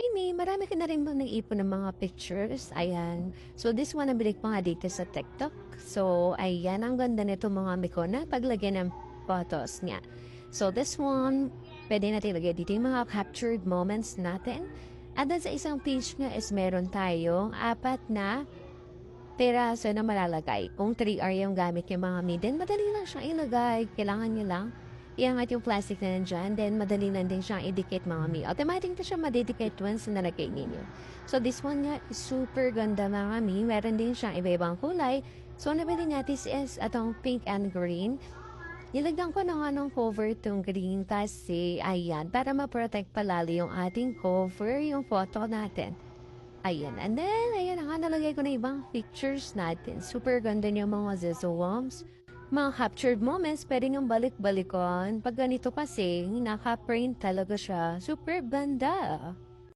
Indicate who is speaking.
Speaker 1: Hi, May. Marami ka na rin bang naipon ng mga pictures? Ayan. So, this one nabili ko nga dito sa TikTok. So, ayan. Ang ganda nito mga Miko na paglagyan ng photos niya. So, this one, pwede natin ilagay dito yung mga captured moments natin. At then sa isang page nga is meron tayong apat na peraso na malalagay. Kung 3R yung gamit yung mga midden, madali lang siyang ilagay. Kailangan nyo lang iangat yung plastic na nandyan, then madali lang din siyang idikit mga mi. Automatic na siya madidikit once na nalagay ninyo. So this one nga is super ganda mga mi. Meron din siyang iba-ibang kulay. So nabili natin is atong pink and green. Nilagyan ko na nga ng cover itong green kasi ayan, para ma-protect palalo yung ating cover, yung photo natin. Ayan. And then, ayan na nga, nalagay ko na ibang pictures natin. Super ganda niya mga zezowams. Mga captured moments, pwede niyong balik-balikon. Pag ganito kasi, naka-print talaga siya. Super ganda.